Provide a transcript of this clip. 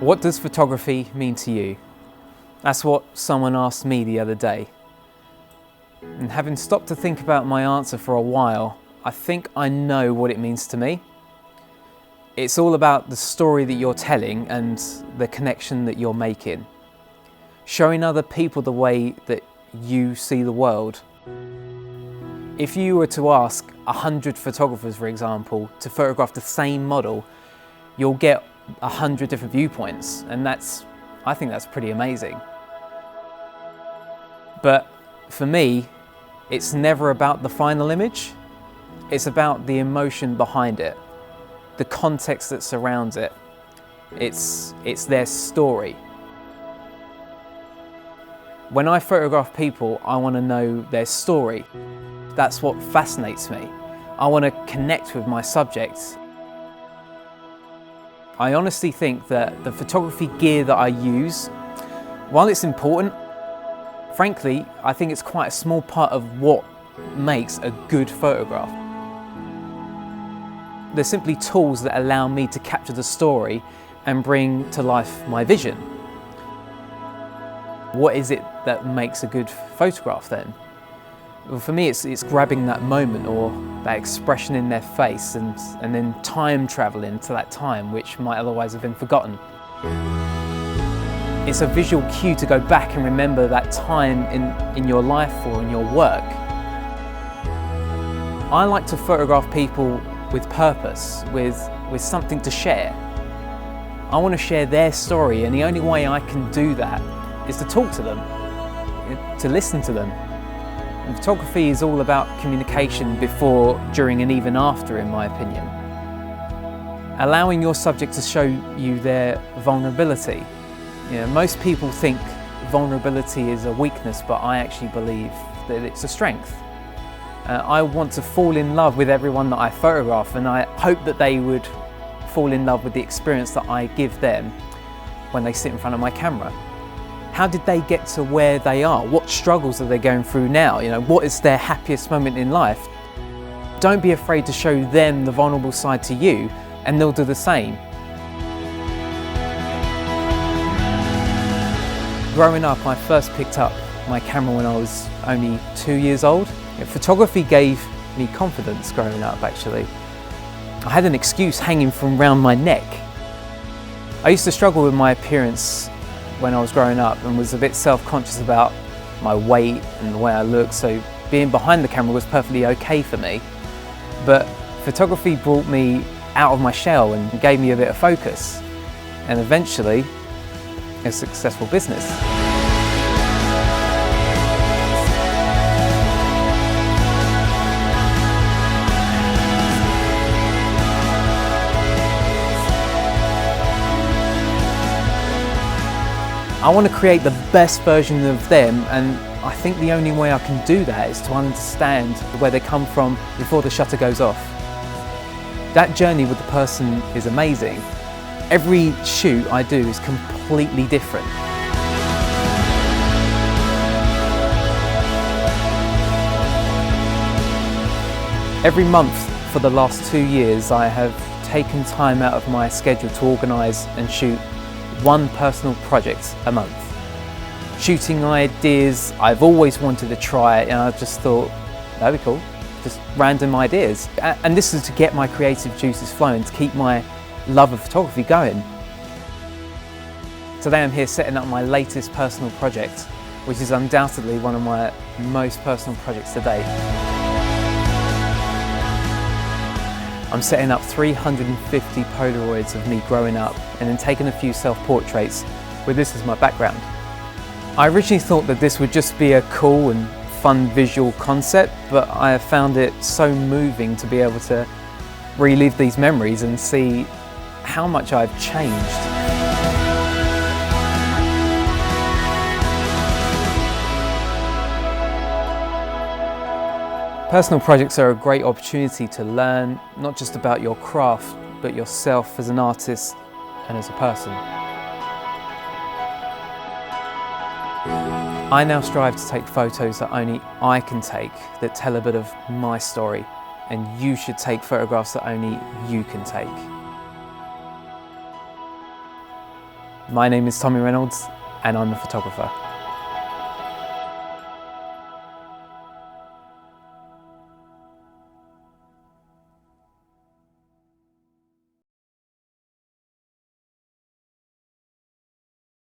What does photography mean to you? That's what someone asked me the other day. And having stopped to think about my answer for a while, I think I know what it means to me. It's all about the story that you're telling and the connection that you're making. Showing other people the way that you see the world. If you were to ask 100 photographers, for example, to photograph the same model, you'll get 100 different viewpoints, and I think that's pretty amazing. But for me, it's never about the final image. It's about the emotion behind it, the context that surrounds it. It's their story. When I photograph people, I want to know their story. That's what fascinates me. I want to connect with my subjects. I honestly think that the photography gear that I use, while it's important, frankly, I think it's quite a small part of what makes a good photograph. They're simply tools that allow me to capture the story and bring to life my vision. What is it that makes a good photograph then? Well, for me, it's grabbing that moment or that expression in their face and then time traveling to that time which might otherwise have been forgotten. It's a visual cue to go back and remember that time in your life or in your work. I like to photograph people with purpose, with something to share. I want to share their story, and the only way I can do that is to talk to them, to listen to them. And photography is all about communication before, during and even after, in my opinion. Allowing your subject to show you their vulnerability. Most people think vulnerability is a weakness, but I actually believe that it's a strength. I want to fall in love with everyone that I photograph, and I hope that they would fall in love with the experience that I give them when they sit in front of my camera. How did they get to where they are? What struggles are they going through now? What is their happiest moment in life? Don't be afraid to show them the vulnerable side to you, and they'll do the same. Growing up, I first picked up my camera when I was only 2 years old. Photography gave me confidence growing up, actually. I had an excuse hanging from around my neck. I used to struggle with my appearance when I was growing up and was a bit self-conscious about my weight and the way I looked, so being behind the camera was perfectly okay for me. But photography brought me out of my shell and gave me a bit of focus, and eventually a successful business. I want to create the best version of them, and I think the only way I can do that is to understand where they come from before the shutter goes off. That journey with the person is amazing. Every shoot I do is completely different. Every month for the last 2 years, I have taken time out of my schedule to organise and shoot one personal project a month. Shooting ideas I've always wanted to try, and I just thought, that'd be cool. Just random ideas. And this is to get my creative juices flowing, to keep my love of photography going. Today I'm here setting up my latest personal project, which is undoubtedly one of my most personal projects to date. I'm setting up 350 Polaroids of me growing up and then taking a few self-portraits with this as my background. I originally thought that this would just be a cool and fun visual concept, but I have found it so moving to be able to relive these memories and see how much I've changed. Personal projects are a great opportunity to learn not just about your craft, but yourself as an artist and as a person. I now strive to take photos that only I can take, that tell a bit of my story, and you should take photographs that only you can take. My name is Tommy Reynolds and I'm a photographer.